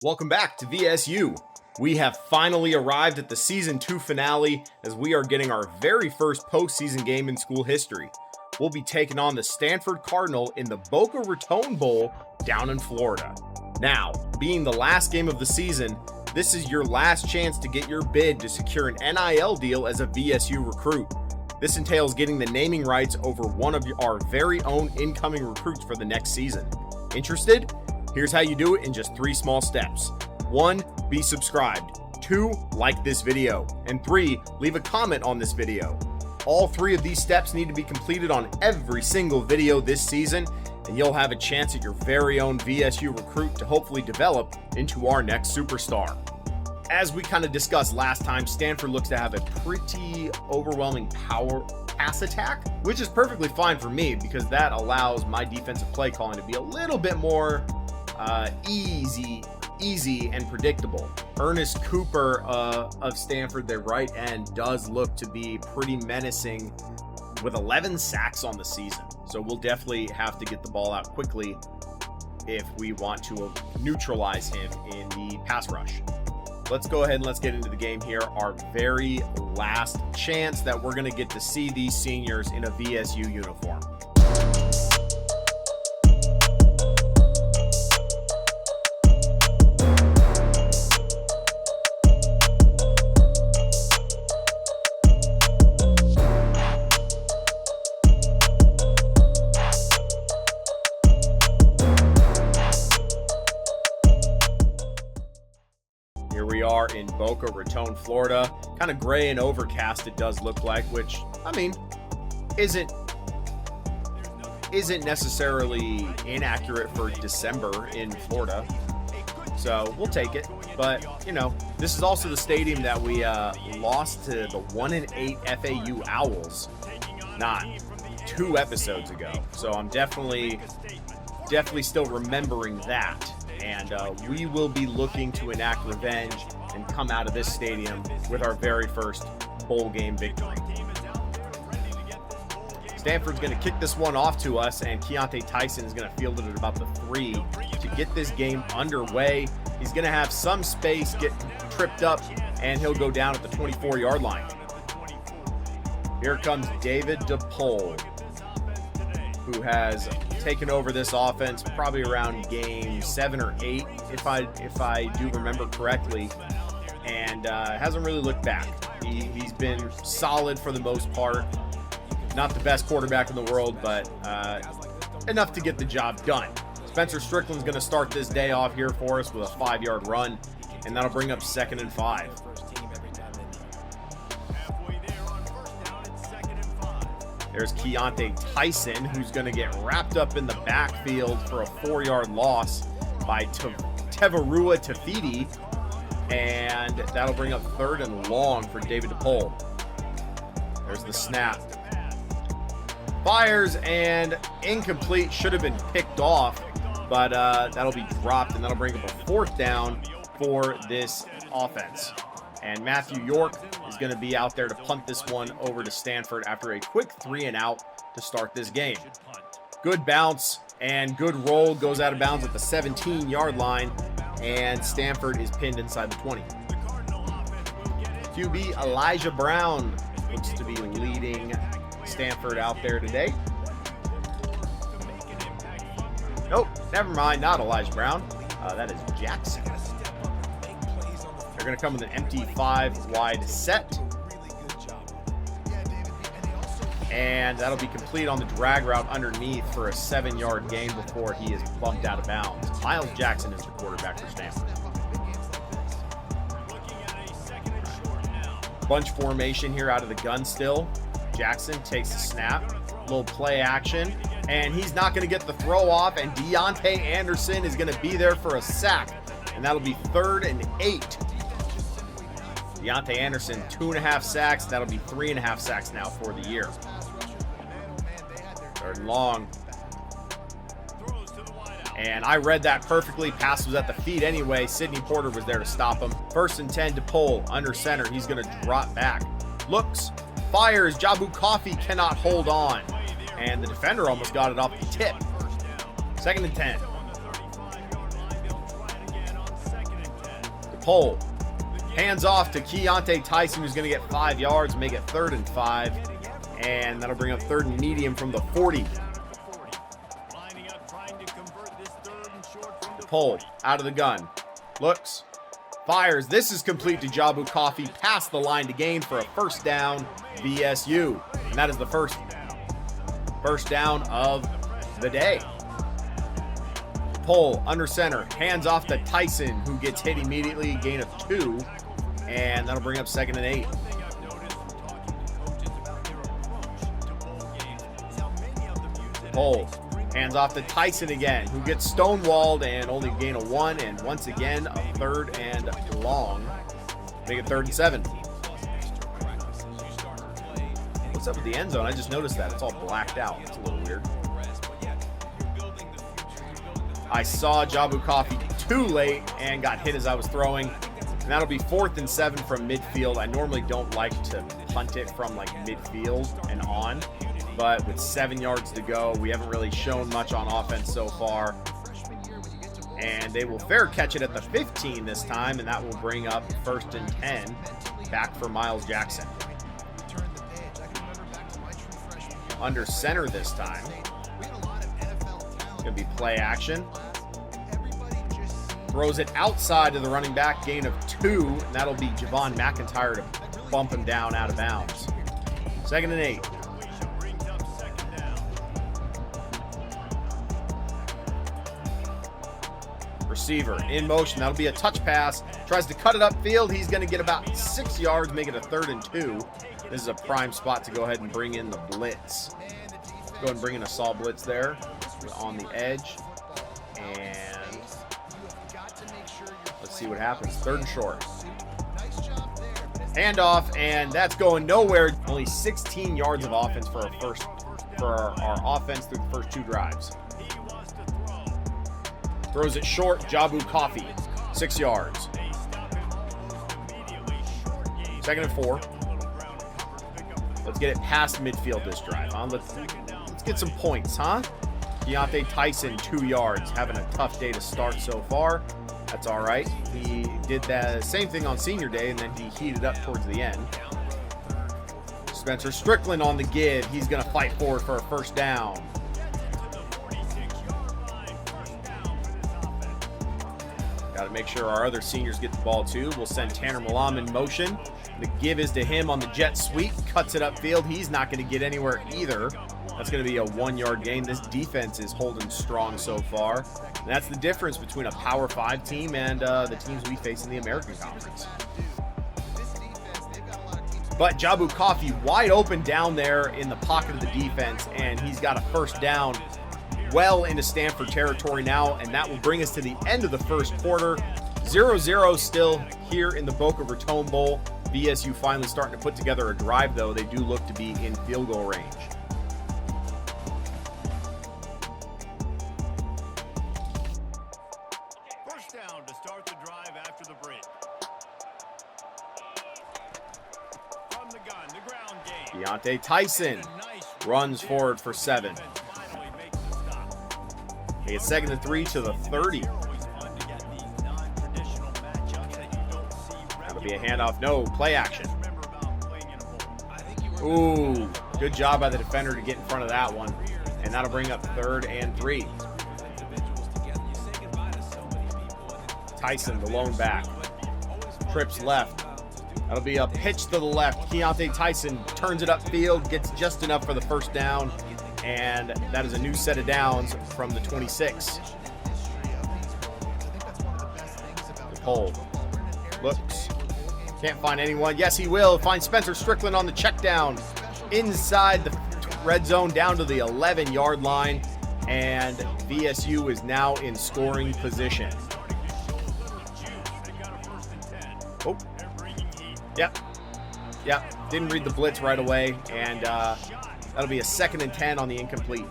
Welcome back to VSU. We have finally arrived at the Season 2 finale as we are getting our very first postseason game in school history. We'll be taking on the Stanford Cardinal in the Boca Raton Bowl down in Florida. Now, being the last game of the season, this is your last chance to get your bid to secure an NIL deal as a VSU recruit. This entails getting the naming rights over one of our very own incoming recruits for the next season. Interested? Here's how you do it in just 3 small steps. 1, be subscribed. 2, like this video. And 3, leave a comment on this video. All 3 of these steps need to be completed on every single video this season, and you'll have a chance at your very own VSU recruit to hopefully develop into our next superstar. As we kind of discussed last time, Stanford looks to have a pretty overwhelming power pass attack, which is perfectly fine for me because that allows my defensive play calling to be a little bit more easy and predictable. Ernest Cooper of Stanford, their right end, does look to be pretty menacing with 11 sacks on the season. So we'll definitely have to get the ball out quickly if we want to neutralize him in the pass rush. Let's go ahead and let's get into the game here. Our very last chance that we're going to get to see these seniors in a VSU uniform. Here we are in Boca Raton, Florida. Kind of gray and overcast it does look like, which, I mean, isn't necessarily inaccurate for December in Florida. So we'll take it. But, you know, this is also the stadium that we lost to the 1-8 FAU Owls not 2 episodes ago. So I'm definitely still remembering that. And we will be looking to enact revenge and come out of this stadium with our very first bowl game victory. Stanford's going to kick this one off to us, and Keontae Tyson is going to field it at about the 3 to get this game underway. He's going to have some space, get tripped up, and he'll go down at the 24-yard line. Here comes David DePole, who has taken over this offense probably around game 7 or 8, if I do remember correctly, and hasn't really looked back. He's been solid for the most part. Not the best quarterback in the world, but enough to get the job done. Spencer Strickland's going to start this day off here for us with a 5-yard run, and that'll bring up 2nd and 5. There's Keontae Tyson, who's going to get wrapped up in the backfield for a 4-yard loss by Tevarua Tafiti, and that'll bring up 3rd and long for David DePole. There's the snap. Fires and incomplete, should have been picked off, but that'll be dropped, and that'll bring up a 4th down for this offense. And Matthew York is going to be out there to punt this one over to Stanford after a quick 3-and-out to start this game. Good bounce and good roll, goes out of bounds at the 17-yard line, and Stanford is pinned inside the 20. QB Elijah Brown looks to be leading Stanford out there today. Nope, never mind, not Elijah Brown. That is Jackson. They're going to come with an empty 5-wide set. And that'll be complete on the drag route underneath for a 7-yard gain before he is bumped out of bounds. Miles Jackson is the quarterback for Stanford. Bunch formation here out of the gun still. Jackson takes the snap, little play action, and he's not going to get the throw off, and Deontay Anderson is going to be there for a sack, and that'll be 3rd and 8. Deontay Anderson, 2.5 sacks. That'll be 3.5 sacks now for the year. 3rd and long. And I read that perfectly. Pass was at the feet anyway. Sidney Porter was there to stop him. 1st and 10 to pull under center. He's going to drop back. Looks, fires. Jabu Coffee cannot hold on. And the defender almost got it off the tip. 2nd and 10. Pull. Hands off to Keontae Tyson, who's going to get 5 yards, make it 3rd and 5. And that'll bring up 3rd and medium from the 40. Pull out of the gun. Looks. Fires. This is complete to Jabu Coffee past the line to gain for a first down, VSU. And that is the first down of the day. Pull under center. Hands off to Tyson, who gets hit immediately. Gain of 2. And that'll bring up 2nd and 8. Pull. Hands off to Tyson again, who gets stonewalled and only gain a 1. And once again, a 3rd and long. Make it 3rd and 7. What's up with the end zone? I just noticed that. It's all blacked out. It's a little weird. I saw Jabu Coffee too late and got hit as I was throwing. And that'll be 4th and 7 from midfield. I normally don't like to punt it from like midfield and on. But with 7 yards to go, we haven't really shown much on offense so far. And they will fair catch it at the 15 this time, and that will bring up 1st and 10 back for Miles Jackson. Under center this time. It's going to be play action. Throws it outside to the running back, gain of 2, and that'll be Javon McIntyre to bump him down out of bounds. 2nd and 8. Receiver in motion. That'll be a touch pass. Tries to cut it upfield. He's going to get about 6 yards, make it a 3rd and 2. This is a prime spot to go ahead and bring in the blitz. Go ahead and bring in a saw blitz there on the edge. And let's see what happens. 3rd and short. Handoff, and that's going nowhere. Only 16 yards of offense for our offense through the first 2 drives. Throws it short. Jabu Coffee, 6 yards. 2nd and 4. Let's get it past midfield this drive, huh? Let's get some points, huh? Keontae Tyson, 2 yards. Having a tough day to start so far. That's all right. He did that same thing on senior day, and then he heated up towards the end. Spencer Strickland on the give. He's going to fight forward for a first down. Got to make sure our other seniors get the ball too. We'll send Tanner Malam in motion. The give is to him on the jet sweep. Cuts it upfield. He's not going to get anywhere either. That's going to be a 1-yard gain. This defense is holding strong so far. And that's the difference between a Power 5 team and the teams we face in the American Conference. But Jabu Coffee wide open down there in the pocket of the defense, and he's got a first down well into Stanford territory now, and that will bring us to the end of the first quarter. 0-0 still here in the Boca Raton Bowl. VSU finally starting to put together a drive, though. They do look to be in field goal range. First down to start the drive after the break. From the gun, the ground game. Keontae Tyson runs forward for 7. They get 2nd and 3 to the 30. That'll be a handoff. No, play action. Ooh, good job by the defender to get in front of that one. And that'll bring up 3rd and 3. Tyson, the lone back. Trips left. That'll be a pitch to the left. Keontae Tyson turns it upfield, gets just enough for the first down. And that is a new set of downs from the 26. The pull. Looks. Can't find anyone. Yes, he will. Find Spencer Strickland on the check down. Inside the red zone down to the 11-yard line. And VSU is now in scoring position. Oh. Yep. Didn't read the blitz right away. And that'll be a 2nd and 10 on the incomplete.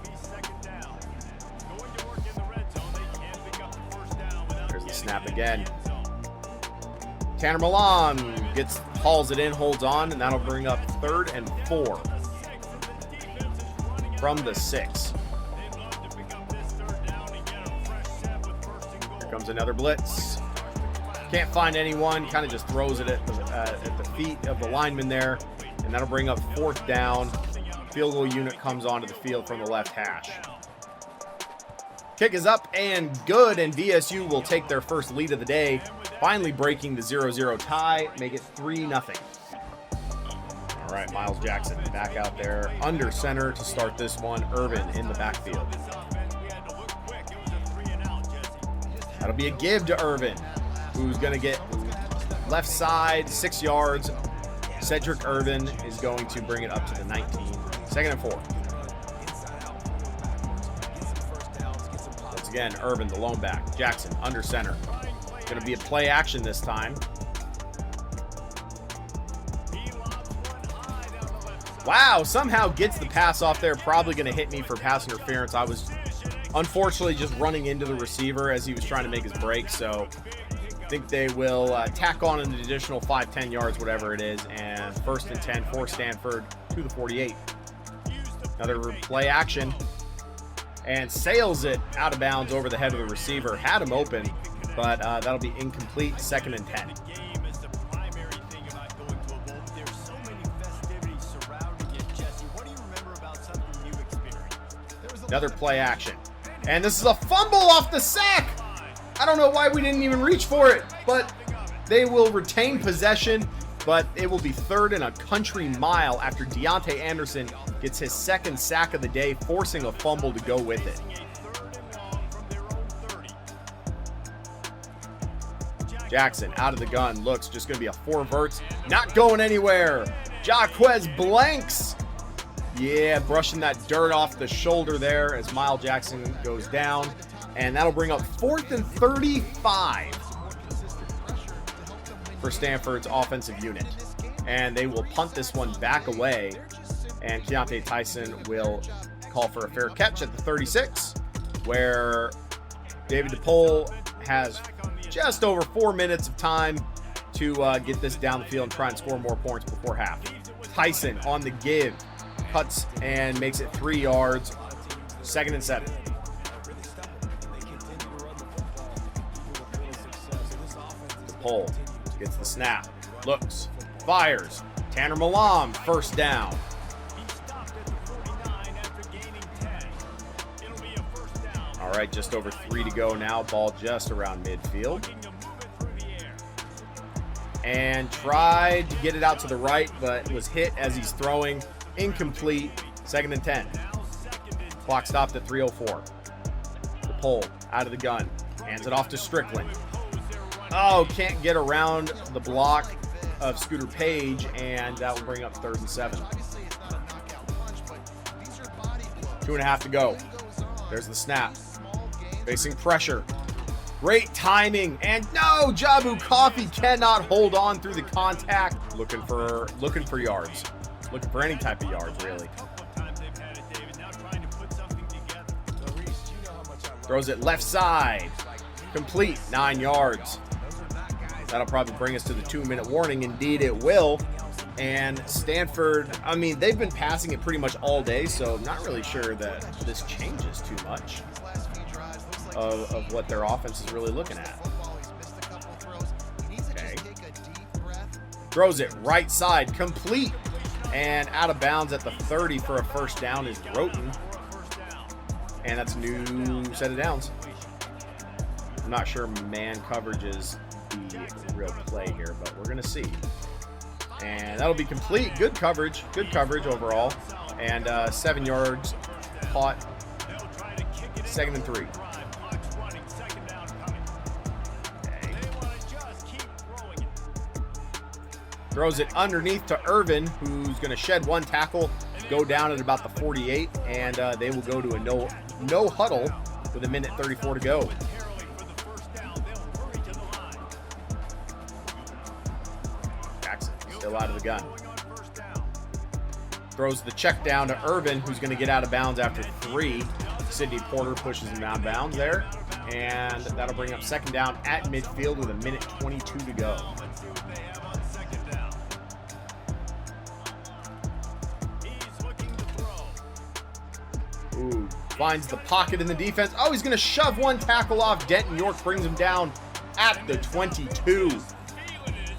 There's the snap again. Tanner Malam hauls it in, holds on, and that'll bring up 3rd and 4 from the 6. Here comes another blitz. Can't find anyone, kind of just throws it at the feet of the lineman there, and that'll bring up 4th down. Field goal unit comes onto the field from the left hash. Kick is up and good, and VSU will take their first lead of the day, finally breaking the 0-0 tie, make it 3-0. All right, Miles Jackson back out there under center to start this one. Irvin in the backfield. That'll be a give to Irvin, who's going to get left side, 6 yards. Cedric Irvin is going to bring it up to the 19. 2nd and 4. Once again, Irvin, the lone back. Jackson under center. Going to be a play action this time. Wow, somehow gets the pass off there. Probably going to hit me for pass interference. I was unfortunately just running into the receiver as he was trying to make his break. So I think they will tack on an additional 5-10 yards, whatever it is. And 1st and 10 for Stanford to the 48. Another play action. And sails it out of bounds over the head of the receiver. Had him open, but that'll be incomplete. 2nd and 10. Another play action. And this is a fumble off the sack. I don't know why we didn't even reach for it, but they will retain possession, but it will be 3rd and a country mile after Deontay Anderson gets his 2nd sack of the day, forcing a fumble to go with it. Jackson out of the gun, looks just going to be a 4 verts, not going anywhere. Jaquez blanks. Yeah, brushing that dirt off the shoulder there as Miles Jackson goes down. And that'll bring up 4th and 35 for Stanford's offensive unit. And they will punt this one back away. And Keontae Tyson will call for a fair catch at the 36, where David DePaul has just over 4 minutes of time to get this down the field and try and score more points before half. Tyson on the give. Cuts and makes it 3 yards. 2nd and 7. DePaul gets the snap. Looks. Fires. Tanner Malam, 1st down. All right, just over 3 to go now. Ball just around midfield. And tried to get it out to the right, but was hit as he's throwing. Incomplete. 2nd and 10. Clock stopped at 3:04. DePaul out of the gun. Hands it off to Strickland. Oh, can't get around the block of Scooter Page, and that will bring up 3rd and 7. 2.5 to go. There's the snap. Facing pressure. Great timing, and no, Jabu Coffee cannot hold on through the contact. Looking for yards. Looking for any type of yards, really. Throws it left side. Complete, 9 yards. That'll probably bring us to the 2-minute warning. Indeed, it will. And Stanford, I mean, they've been passing it pretty much all day, so I'm not really sure that this changes too much of what their offense is really looking at. Okay. Throws it right side, complete. And out of bounds at the 30 for a 1st down is Raton. And that's a new set of downs. I'm not sure man coverage is the real play here, but we're going to see. And that'll be complete. Good coverage overall. And 7 yards caught. 2nd and 3. Okay. Throws it underneath to Irvin, who's going to shed 1 tackle, go down at about the 48, and they will go to a no huddle with 1:34 to go. Jackson still out of the gun. Throws the check down to Irvin, who's going to get out of bounds after 3. Sidney Porter pushes him out of bounds there, and that'll bring up 2nd down at midfield with 1:22 to go. Ooh, finds the pocket in the defense. Oh, he's going to shove 1 tackle off. Denton York brings him down at the 22.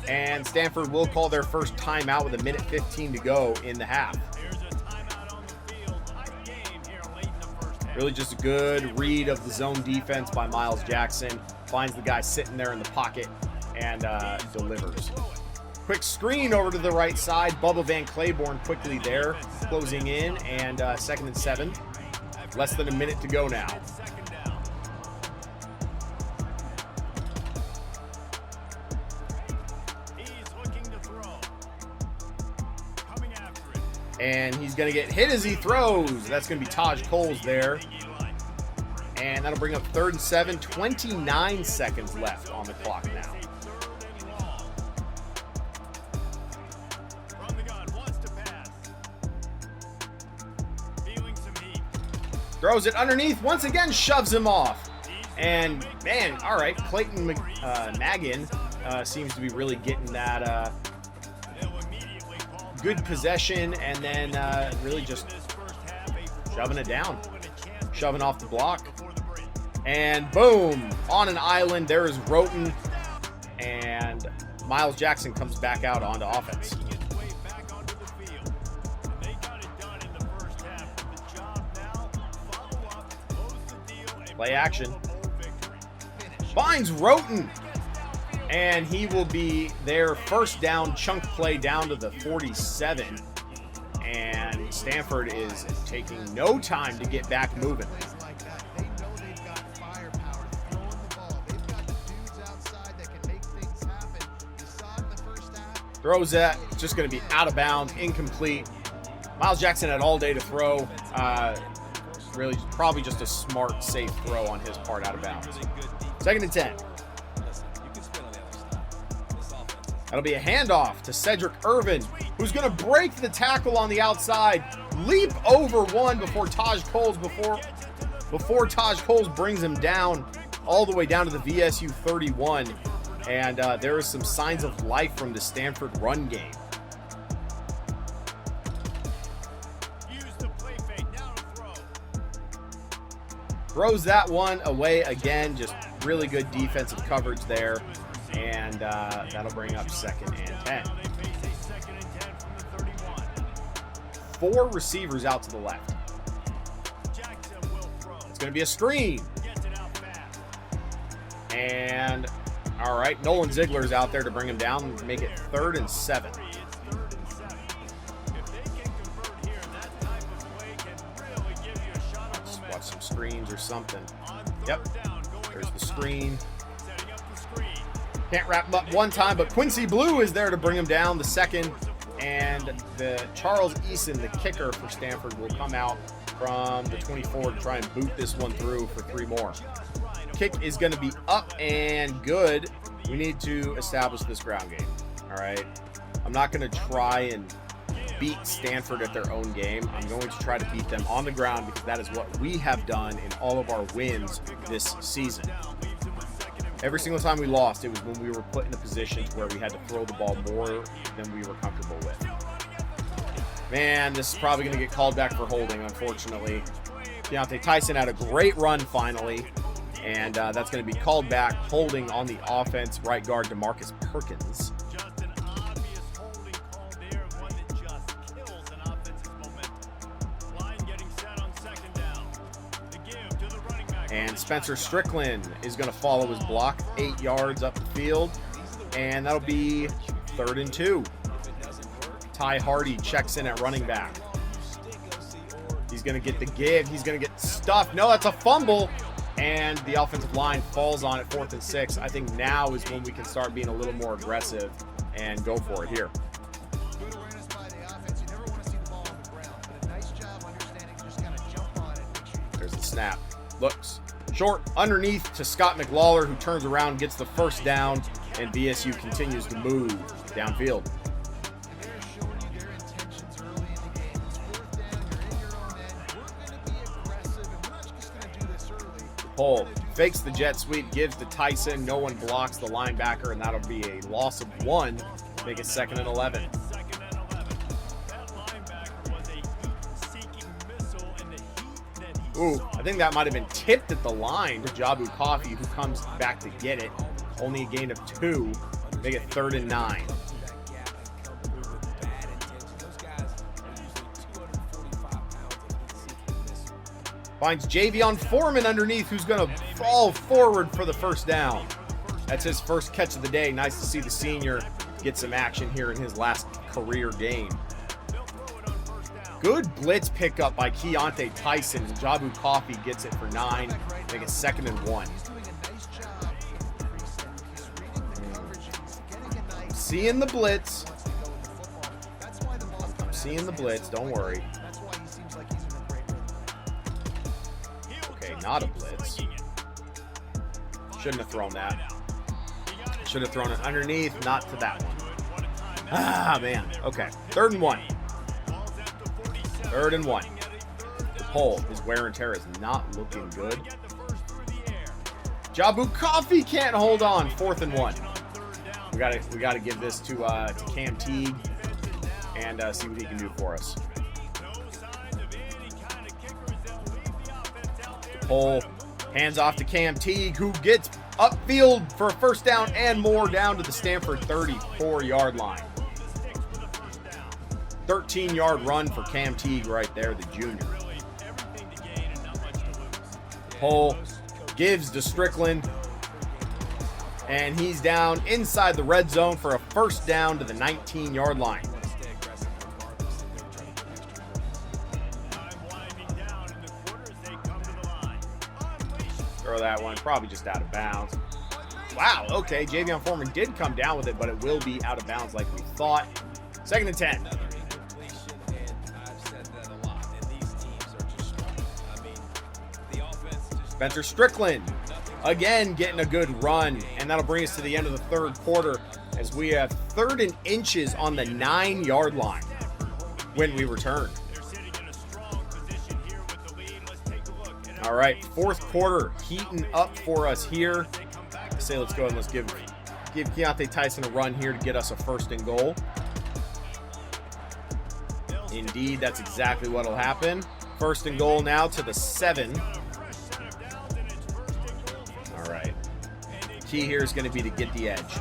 And Stanford will call their first timeout with 1:15 to go in the half. Really just a good read of the zone defense by Miles Jackson. Finds the guy sitting there in the pocket and delivers. Quick screen over to the right side. Bubba Van Claiborne quickly there, closing in, and 2nd and 7. Less than a minute to go now. And he's going to get hit as he throws. That's going to be Taj Coles there. And that'll bring up 3rd and 7. 29 seconds left on the clock now. Throws it underneath. Once again, shoves him off. And, man, all right. Clayton Maggin seems to be really getting that good possession, and then really just shoving it down, shoving off the block, and boom, on an island there is Raton, and Miles Jackson comes back out onto offense. Play action, finds Raton, and he will be their first down chunk play down to the 47. And Stanford is taking no time to get back moving. Throws that, just going to be out of bounds, incomplete. Miles Jackson had all day to throw. Really, probably just a smart, safe throw on his part out of bounds. 2nd and 10. That'll be a handoff to Cedric Irvin, who's going to break the tackle on the outside, leap over one before Taj Coles brings him down all the way down to the VSU 31. And there is some signs of life from the Stanford run game. Throws that one away again. Just really good defensive coverage there. And that'll bring up 2nd and 10. 4 receivers out to the left. It's going to be a screen. And, all right, Nolan Ziegler's out there to bring him down and make it 3rd and 7. Let's watch some screens or something. Yep, there's the screen. Can't wrap him up one time, but Quincy Blue is there to bring him down, the 2nd. And the Charles Eason, the kicker for Stanford, will come out from the 24 to try and boot this one through for 3 more. Kick is going to be up and good. We need to establish this ground game. All right. I'm not going to try and beat Stanford at their own game. I'm going to try to beat them on the ground because that is what we have done in all of our wins this season. Every single time we lost, it was when we were put in a position where we had to throw the ball more than we were comfortable with. Man, this is probably going to get called back for holding, unfortunately. Deontay Tyson had a great run finally, and that's going to be called back. Holding on the offense, right guard DeMarcus Perkins. And Spencer Strickland is going to follow his block 8 yards up the field. And that'll be 3rd and 2. Ty Hardy checks in at running back. He's going to get the give. He's going to get stuffed. No, that's a fumble. And the offensive line falls on it, 4th and 6. I think now is when we can start being a little more aggressive and go for it here. There's the snap. Looks short underneath to Scott McLawler, who turns around, gets the first down, and VSU continues to move downfield. Cole fakes the jet sweep, gives to Tyson. No one blocks the linebacker, and that'll be a loss of 1. Make it 2nd and 11. Ooh, I think that might have been tipped at the line to Jabu Coffee, who comes back to get it. Only a gain of 2. Make it 3rd and 9. Finds Javion Foreman underneath, who's going to fall forward for the first down. That's his first catch of the day. Nice to see the senior get some action here in his last career game. Good blitz pickup by Keontae Tyson. Jabu Coffee gets it for 9. Make it 2nd and 1. I'm seeing the blitz. I'm seeing the blitz. Don't worry. Okay, not a blitz. Shouldn't have thrown that. Should have thrown it underneath, not to that one. Ah, man. Okay, 3rd and 1. 3rd and 1. The pole, his wear and tear is not looking good. Jabu Coffee can't hold on. 4th and 1. We gotta give this to Cam Teague and see what he can do for us. The pole, hands off to Cam Teague, who gets upfield for a first down and more down to the Stanford 34-yard line. 13-yard run for Cam Teague right there, the junior. Pole gives to Strickland, and he's down inside the red zone for a first down to the 19-yard line. Throw that one, probably just out of bounds. Wow, okay, Javion Foreman did come down with it, but it will be out of bounds like we thought. 2nd and 10. Spencer Strickland, again getting a good run, and that'll bring us to the end of the 3rd quarter as we have 3rd and inches on the 9-yard line when we return. All right, 4th quarter heating up for us here. I say let's go and let's give Keontae Tyson a run here to get us a 1st and goal. Indeed, that's exactly what will happen. 1st and goal now to the 7. All right. Key here is going to be to get the edge.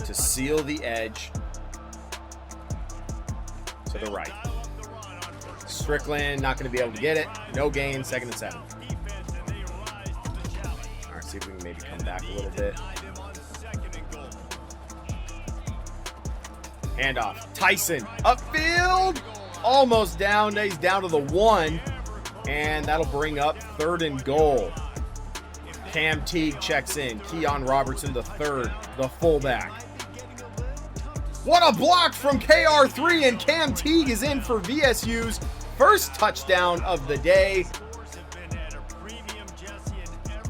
To seal the edge to the right. Strickland not going to be able to get it. No gain, 2nd and 7. All right, see if we can maybe come back a little bit. Handoff. Tyson upfield. Almost down. He's down to the 1. And that'll bring up 3rd and goal. Cam Teague checks in. Keon Robertson, the 3rd, the fullback. What a block from KR3, and Cam Teague is in for VSU's first touchdown of the day.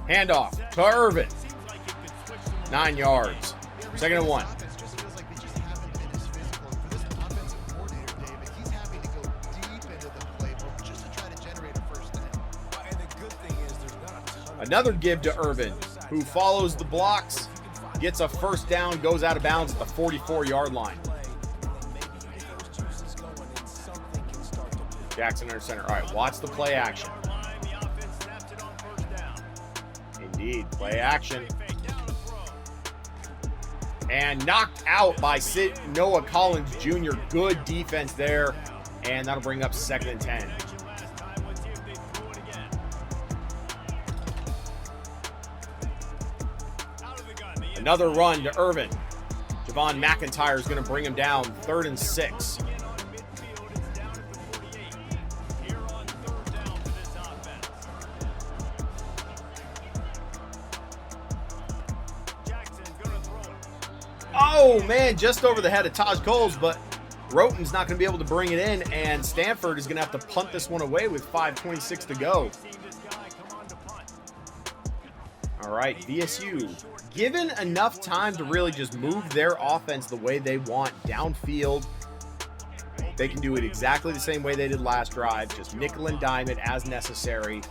Handoff to Irvin. 9 yards. 2nd and 1. Another give to Irvin, who follows the blocks, gets a first down, goes out of bounds at the 44-yard line. Jackson under center. All right, watch the play action. Indeed, play action. And knocked out by Noah Collins Jr. Good defense there. And that'll bring up 2nd and 10. Another run to Irvin. Javon McIntyre is going to bring him down. 3rd and 6. Oh, man, just over the head of Taj Coles, but Raton's not going to be able to bring it in, and Stanford is going to have to punt this one away with 5:26 to go. All right, VSU, given enough time to really just move their offense the way they want downfield, they can do it exactly the same way they did last drive, just nickel and dime it as necessary,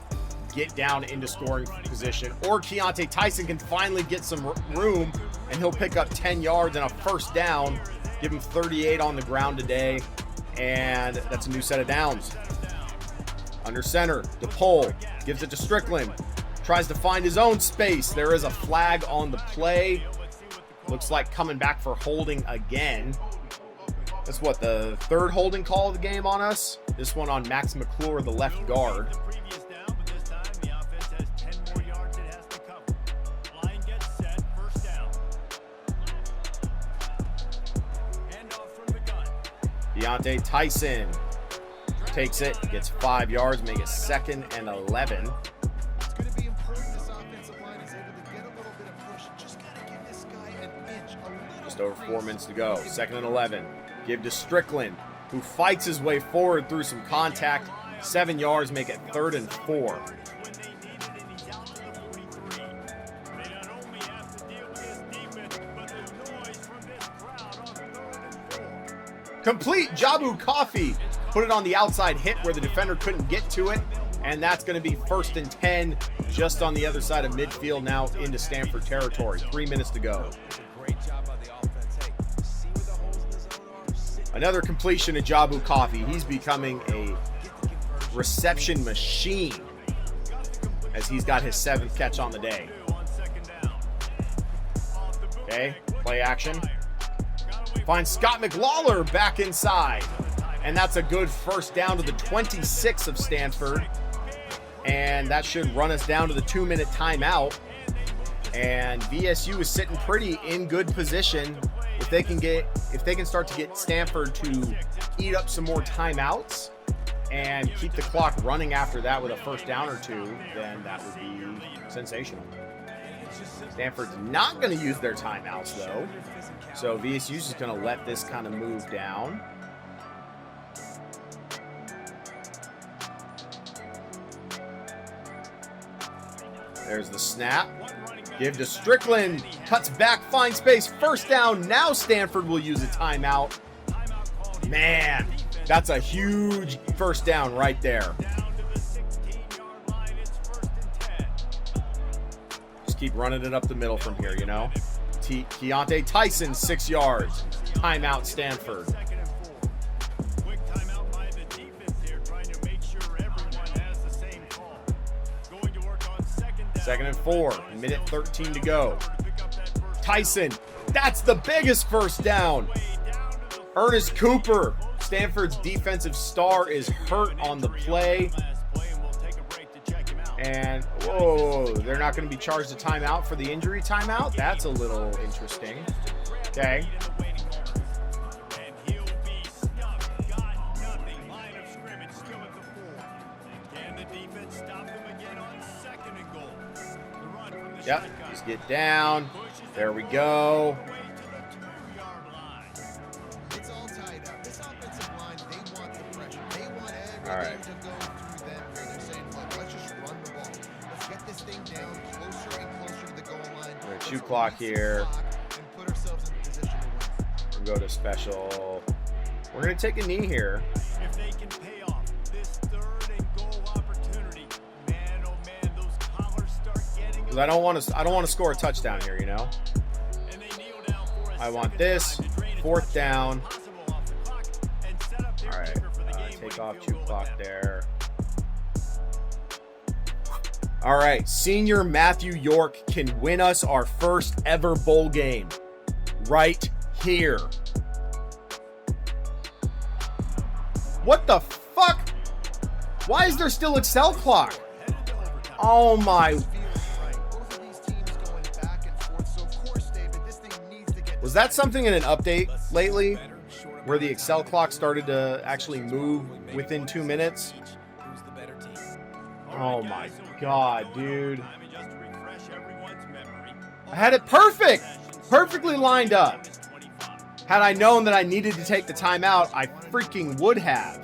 get down into scoring position, or Keontae Tyson can finally get some room, and he'll pick up 10 yards and a first down, give him 38 on the ground today, and that's a new set of downs. Under center, DePole gives it to Strickland. Tries to find his own space. There is a flag on the play. Looks like coming back for holding again. That's what, the third holding call of the game on us? This one on Max McClure, the left guard. Deontay Tyson takes it, gets 5 yards, make it 2nd and 11. It's going to be important this offensive line is able to get a little bit of push. Just got to give this guy an inch. Just over 4 minutes to go. 2nd and 11. Give to Strickland, who fights his way forward through some contact. 7 yards, make it 3rd and 4. Complete Jabu Coffee. Put it on the outside hit where the defender couldn't get to it. And that's going to be 1st and 10 just on the other side of midfield now into Stanford territory. 3 minutes to go. Another completion of Jabu Coffee. He's becoming a reception machine as he's got his 7th catch on the day. Okay, play action. Finds Scott McLawler back inside. And that's a good first down to the 26 of Stanford. And that should run us down to the 2-minute timeout. And VSU is sitting pretty in good position. If they can start to get Stanford to eat up some more timeouts and keep the clock running after that with a first down or two, then that would be sensational. Stanford's not going to use their timeouts though. So VSU's just going to let this kind of move down. There's the snap. Give to Strickland. Cuts back, finds space. First down. Now Stanford will use a timeout. Man, that's a huge first down right there. Just keep running it up the middle from here, you know. Keontae Tyson, 6 yards. Timeout Stanford. 2nd and 4, minute 13 to go. Tyson, that's the biggest first down. Ernest Cooper, Stanford's defensive star, is hurt on the play. And, whoa, they're not going to be charged a timeout for the injury timeout? That's a little interesting. Okay. Yep, just get down. There we go. It's all tied up. This offensive line, they want the pressure. They want All right. everything to go through them where they're saying, look, let's just run the ball. Let's get this thing down closer and closer to the goal line. We're gonna shoot clock here. And put ourselves in position to win. We'll go to special. We're going to take a knee here. If they can pay off this 3rd and goal opportunity, man, oh man, those collars start getting. Because I don't want to score a touchdown here, you know. I want this 4th down. All right, take off shoot clock there. All right, senior Matthew York can win us our first ever bowl game right here. What the fuck? Why is there still Excel clock? Oh my. Was that something in an update lately where the Excel clock started to actually move within 2 minutes? Oh my God, dude. I had it perfectly lined up. Had I known that I needed to take the timeout, I freaking would have.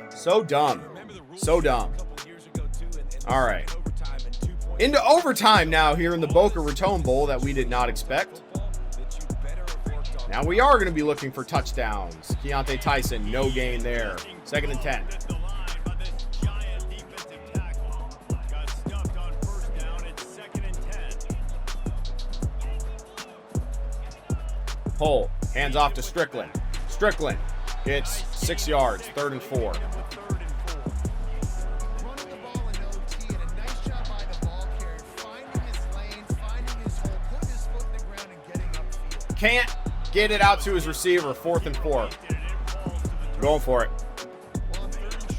So dumb. So dumb. All right. Into overtime now here in the Boca Raton Bowl that we did not expect. Now we are going to be looking for touchdowns. Keontae Tyson, no gain there. 2nd and 10. Pull, hands off to Strickland. Strickland gets 6 yards, 3rd and 4. can't get it out to his receiver. 4th and 4. Going for it.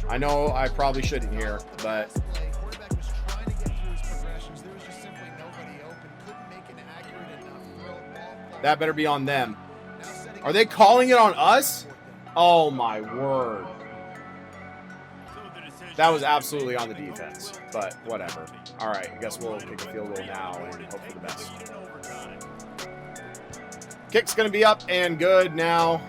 I know I probably shouldn't here, but Quarterback was trying to get through his progressions. There was just simply nobody open. Couldn't make an accurate enough throw. that better be on them. Are they calling it on us? Oh my word. That was absolutely on the defense, but whatever. All right, I guess we'll kick a field goal now and hope for the best. Kick's going to be up and good now.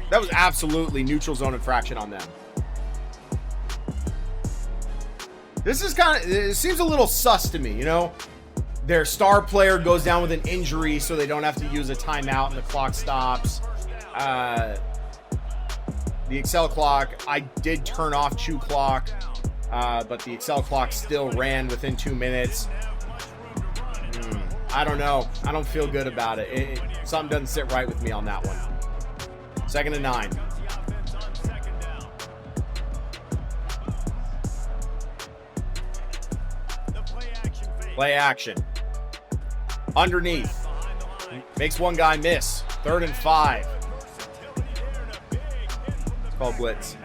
That was absolutely neutral zone infraction on them. This is kind of, it seems a little sus to me, you know? Their star player goes down with an injury, so they don't have to use a timeout and the clock stops. The Excel clock, I did turn off chew clock, but the Excel clock still ran within 2 minutes. I don't know. I don't feel good about it. Something doesn't sit right with me on that one. 2nd and 9. Play action. Underneath. Makes one guy miss. 3rd and 5. It's called blitz.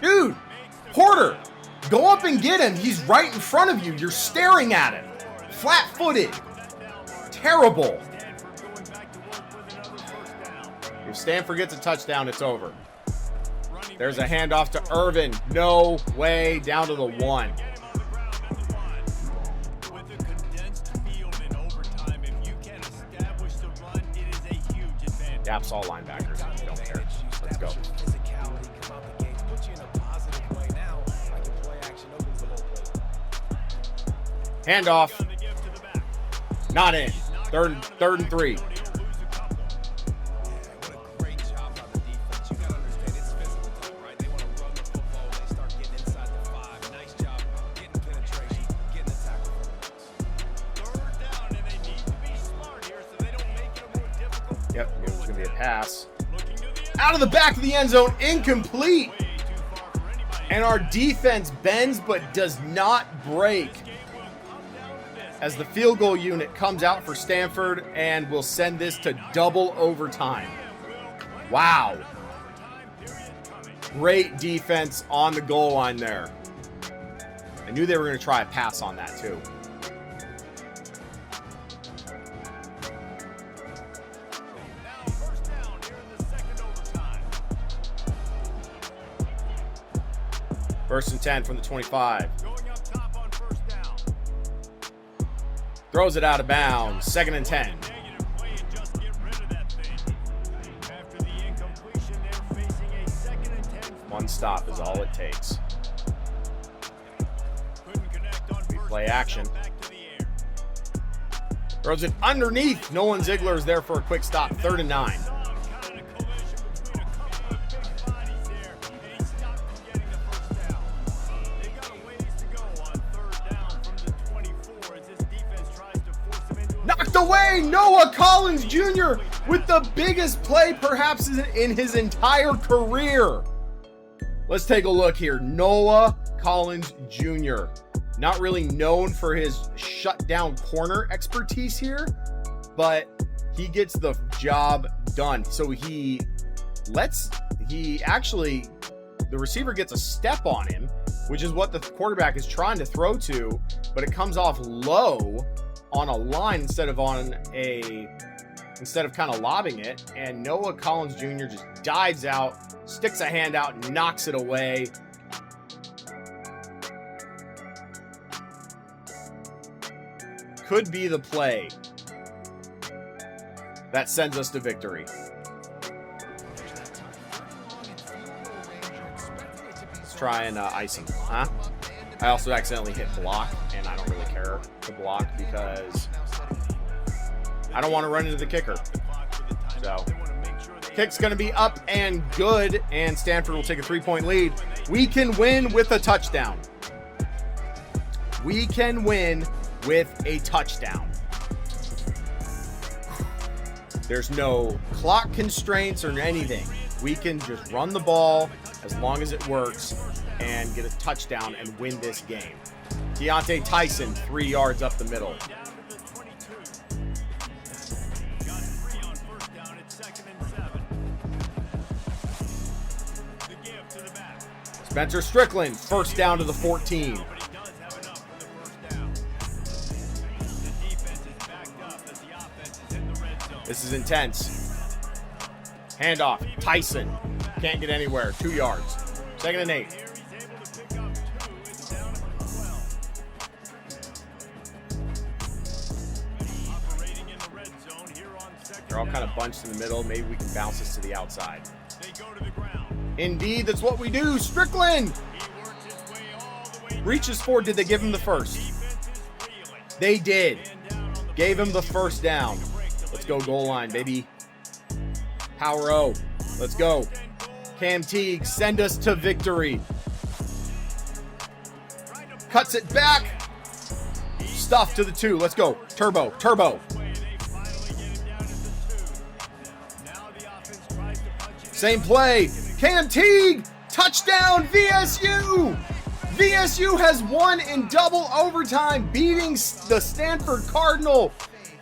Dude, Porter, go up and get him. He's right in front of you. You're staring at him. Flat-footed. Terrible. If Stanford gets a touchdown, it's over. There's a handoff to Irvin. No way. Down to the 1. Gaps all linebackers. Don't care. Let's go. Handoff. Not in. Third and 3. Yep, it was going to be a pass. Out of the back of the end zone, incomplete. And our defense bends but does not break as the field goal unit comes out for Stanford and will send this to double overtime. Wow. Great defense on the goal line there. I knew they were going to try a pass on that too. First and 10 from the 25. Throws it out of bounds. 2nd and 10. One stop is all it takes. Play action. Throws it underneath. Nolan Ziegler is there for a quick stop. 3rd and 9. Knocked away. Noah Collins Jr. with the biggest play perhaps in his entire career. Let's take a look here. Noah Collins Jr. Not really known for his shutdown corner expertise here, but he gets the job done. So the receiver gets a step on him, which is what the quarterback is trying to throw to, but it comes off low on a line instead of kind of lobbing it. And Noah Collins Jr. just dives out, sticks a hand out, and knocks it away. Could be the play that sends us to victory. Let's try and ice him, huh? I also accidentally hit block, and I don't really care to block because I don't want to run into the kicker. So, kick's going to be up and good, and Stanford will take a 3-point lead. We can win with a touchdown. We can win with a touchdown. There's no clock constraints or anything. We can just run the ball as long as it works and get a touchdown and win this game. Deontay Tyson, 3 yards up the middle. Spencer Strickland, first down to the 14. This is intense. Handoff, Tyson. Can't get anywhere, 2 yards. 2nd and 8. They're all kind of bunched in the middle. Maybe we can bounce this to the outside. Indeed, that's what we do. Strickland reaches forward. Did they give him the first? They did. Gave him the first down. Let's go goal line, baby. Power O. Let's go. Cam Teague, send us to victory. Cuts it back. Stuff to the 2. Let's go. Turbo. Same play. Cam Teague, touchdown VSU. VSU has won in double overtime, beating the Stanford Cardinal.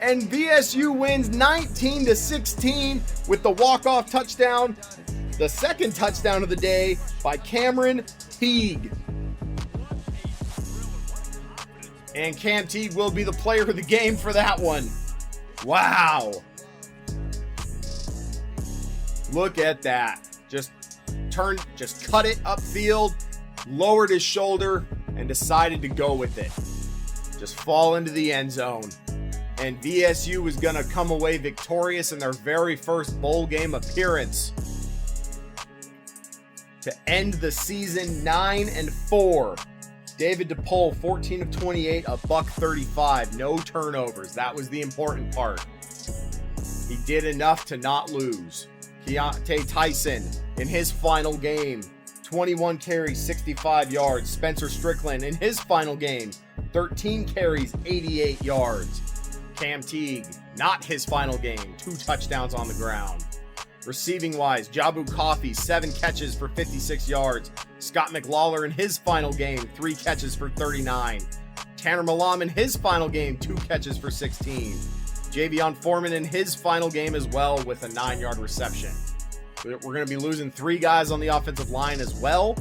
And VSU wins 19-16 with the walk-off touchdown. The second touchdown of the day by Cameron Teague. And Cam Teague will be the player of the game for that one. Wow. Look at that. Just cut it upfield, lowered his shoulder, and decided to go with it. Just fall into the end zone. And VSU was going to come away victorious in their very first bowl game appearance to end the season 9-4. David DePaul, 14 of 28, a $135, no turnovers. That was the important part. He did enough to not lose. Deontay Tyson in his final game, 21 carries, 65 yards. Spencer Strickland in his final game, 13 carries, 88 yards. Cam Teague, not his final game, 2 touchdowns on the ground. Receiving wise, Jabu Coffey, 7 catches for 56 yards. Scott McLawler in his final game, 3 catches for 39. Tanner Malam in his final game, 2 catches for 16. Javion Foreman in his final game as well with a 9-yard reception. We're going to be losing 3 guys on the offensive line as well.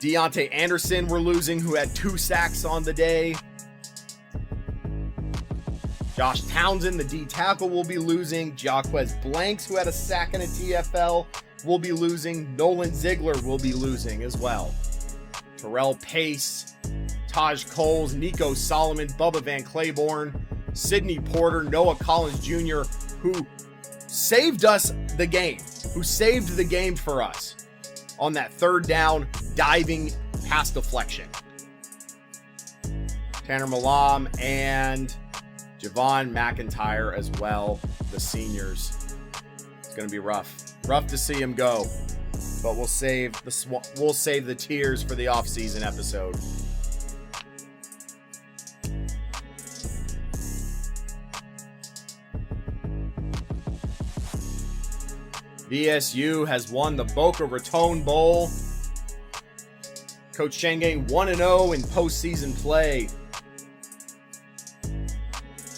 Deontay Anderson we're losing, who had 2 sacks on the day. Josh Townsend, the D tackle, will be losing. Jaquez Blanks, who had a sack in a TFL, will be losing. Nolan Ziegler will be losing as well. Terrell Pace, Taj Coles, Nico Solomon, Bubba Van Claiborne, Sidney Porter, Noah Collins Jr., who saved us the game, who saved the game for us on that 3rd down diving pass deflection. Tanner Malam and Javon McIntyre as well, the seniors. It's going to be rough to see him go, but we'll save the tears for the offseason episode. VSU has won the Boca Raton Bowl. Coach Changay 1-0 in postseason play.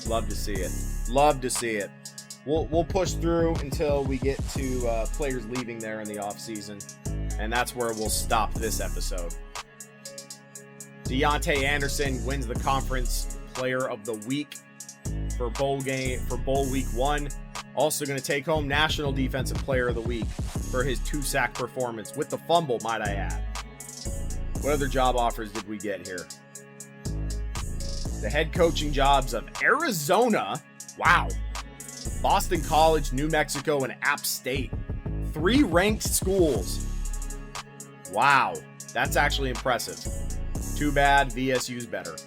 Love to see it. Love to see it. We'll push through until we get to players leaving there in the offseason, and that's where we'll stop this episode. Deontay Anderson wins the Conference Player of the Week for bowl week 1. Also going to take home National Defensive Player of the Week for his 2-sack performance with the fumble, might I add. What other job offers did we get here? The head coaching jobs of Arizona. Wow. Boston College, New Mexico, and App State. 3 ranked schools. Wow. That's actually impressive. Too bad VSU's better.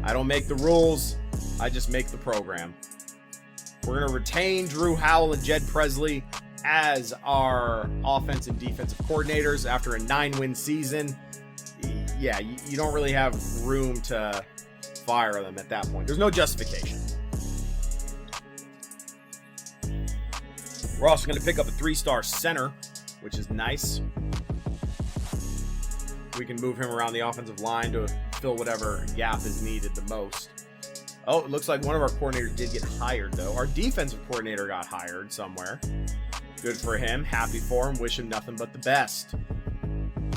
I don't make the rules. I just make the program. We're going to retain Drew Howell and Jed Presley as our offense and defensive coordinators after a 9-win season. Yeah, you don't really have room to fire them at that point. There's no justification. We're also going to pick up a 3-star center, which is nice. We can move him around the offensive line to fill whatever gap is needed the most. Oh, it looks like one of our coordinators did get hired, though. Our defensive coordinator got hired somewhere. Good for him. Happy for him. Wish him nothing but the best.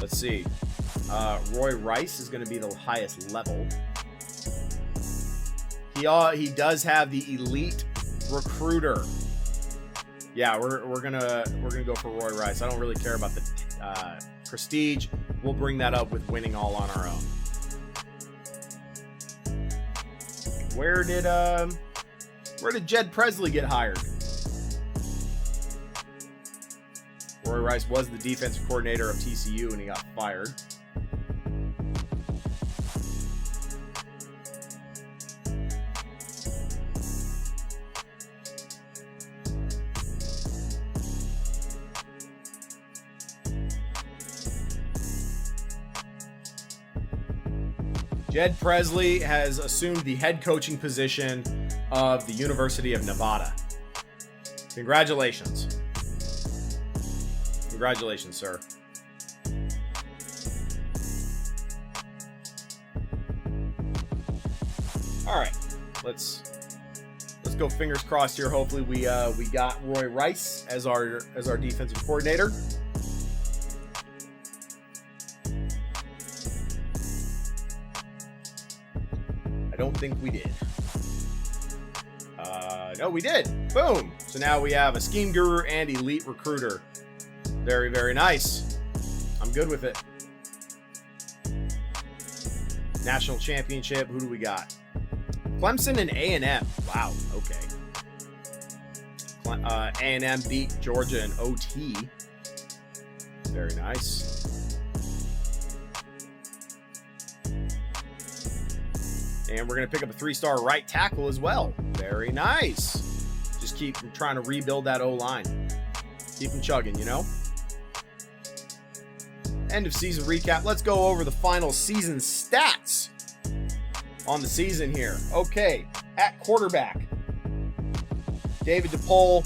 Let's see. Roy Rice is going to be the highest level. He does have the elite recruiter. Yeah, we're gonna go for Roy Rice. I don't really care about the prestige. We'll bring that up with winning all on our own. Where did Jed Presley get hired? Roy Rice was the defensive coordinator of TCU and he got fired. Jed Presley has assumed the head coaching position of the University of Nevada. Congratulations. Congratulations, sir. All right, let's go fingers crossed here. Hopefully we got Roy Rice as our defensive coordinator. I don't think we did. No, we did. Boom. So now we have a scheme guru and elite recruiter. Very, very nice. I'm good with it. National championship. Who do we got? Clemson and A&M. Wow. Okay. A&M beat Georgia in OT. Very nice. And we're going to pick up a 3-star right tackle as well. Very nice. Just keep trying to rebuild that O-line. Keep them chugging, you know? End of season recap. Let's go over the final season stats on the season here. Okay, at quarterback, David DePaul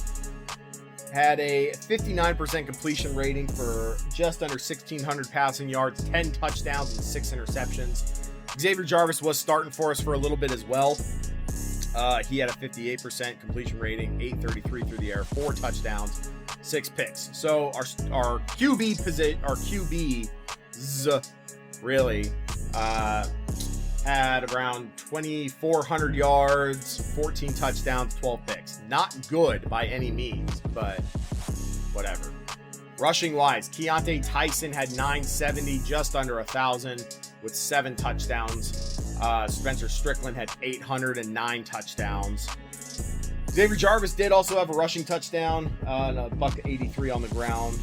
had a 59% completion rating for just under 1,600 passing yards, 10 touchdowns, and 6 interceptions. Xavier Jarvis was starting for us for a little bit as well. He had a 58% completion rating, 833 through the air, 4 touchdowns, 6 picks. So our QBs really had around 2,400 yards, 14 touchdowns, 12 picks. Not good by any means, but whatever. Rushing wise, Keontae Tyson had 970, just under 1,000 with 7 touchdowns. Spencer Strickland had 809 touchdowns. Xavier Jarvis did also have a rushing touchdown, and a $183 on the ground.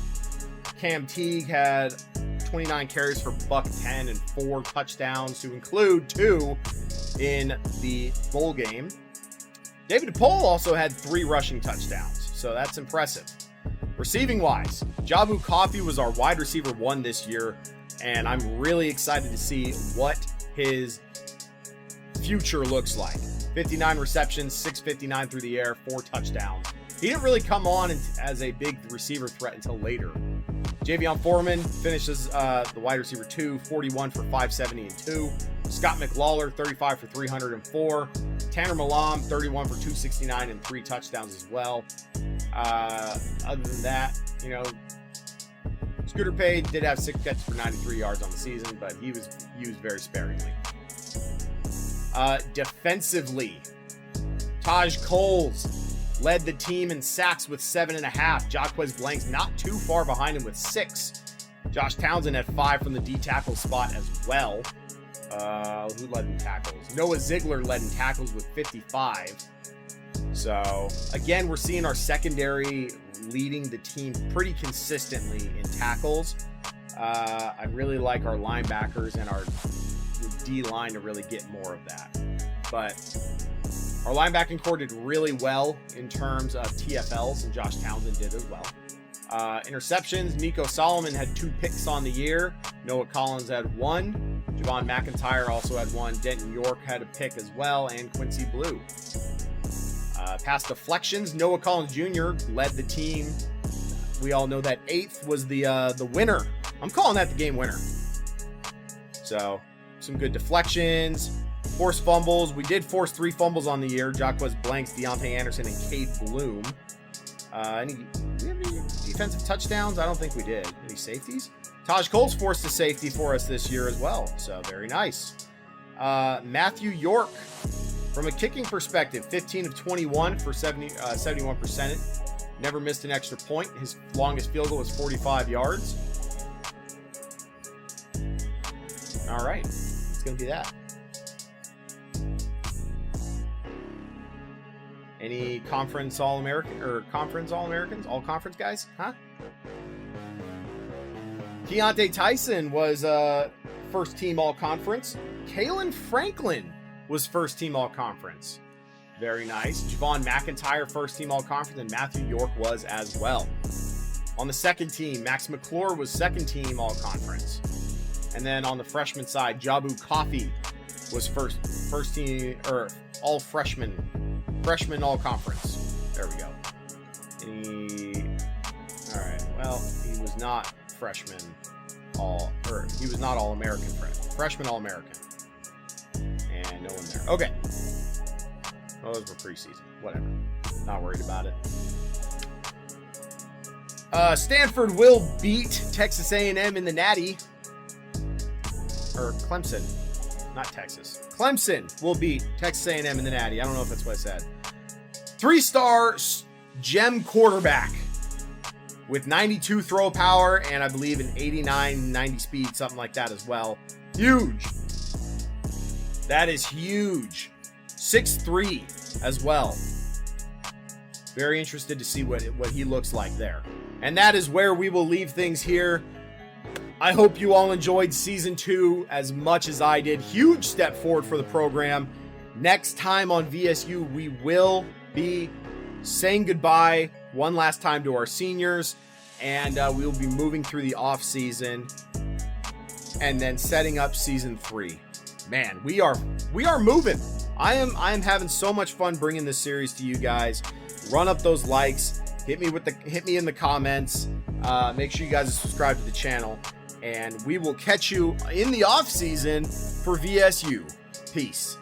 Cam Teague had 29 carries for $110 and 4 touchdowns, to include 2 in the bowl game. David DePaul also had 3 rushing touchdowns, so that's impressive. Receiving wise, Jabu Coffey was our wide receiver 1 this year, and I'm really excited to see what his future looks like. 59 receptions, 659 through the air, 4 touchdowns. He didn't really come on as a big receiver threat until later. Javion Foreman finishes the wide receiver 2, 41 for 570 and 2. Scott McLawler, 35 for 304. Tanner Malam, 31 for 269 and 3 touchdowns as well. Other than that, you know, Scooter Page did have 6 catches for 93 yards on the season, but he was used very sparingly. Defensively, Taj Coles led the team in sacks with 7.5. Jaquez Blanks not too far behind him with 6. Josh Townsend had 5 from the D tackle spot as well. Who led in tackles? Noah Ziegler led in tackles with 55. So again, we're seeing our secondary leading the team pretty consistently in tackles. I really like our linebackers and our D-line to really get more of that. But our linebacking core did really well in terms of TFLs, and Josh Townsend did as well. Interceptions, Nico Solomon had 2 picks on the year. Noah Collins had 1. Javon McIntyre also had 1. Denton York had a pick as well, and Quincy Blue. Pass deflections, Noah Collins Jr. led the team. We all know that 8th was the winner. I'm calling that the game winner. So, some good deflections. Forced fumbles. We did force 3 fumbles on the year. Jacquez Blanks, Deontay Anderson, and Cade Bloom. Do we have any defensive touchdowns? I don't think we did. Any safeties? Taj Cole's forced a safety for us this year as well. So, very nice. Matthew York, from a kicking perspective, 15 of 21 for 71%. Never missed an extra point. His longest field goal was 45 yards. All right. It's going to be that. Any conference All-American or conference All-Americans? All conference guys? Huh? Keontae Tyson was first team All-Conference. Kalen Franklin was first team All-Conference. Very nice. Javon McIntyre, first team All-Conference, and Matthew York was as well. On the second team, Max McClure was second team All-Conference. And then on the freshman side, Jabu Coffey was first team or all freshman All-Conference. There we go. All right. Well, he was not freshman he was not All-American freshman All-American. And no one there. Okay. Well, those were preseason. Whatever. Not worried about it. Stanford will beat Texas A&M in the Natty. Or Clemson. Not Texas. Clemson will beat Texas A&M in the Natty. I don't know if that's what I said. 3-star gem quarterback with 92 throw power and I believe an 89, 90 speed, something like that as well. Huge. That is huge. 6'3" as well. Very interested to see what he looks like there. And that is where we will leave things here. I hope you all enjoyed Season 2 as much as I did. Huge step forward for the program. Next time on VSU, we will be saying goodbye one last time to our seniors. And we will be moving through the off season and then setting up Season 3. Man, we are moving. I am having so much fun bringing this series to you guys. Run up those likes. Hit me in the comments. Make sure you guys are subscribed to the channel, and we will catch you in the off season for VSU. Peace.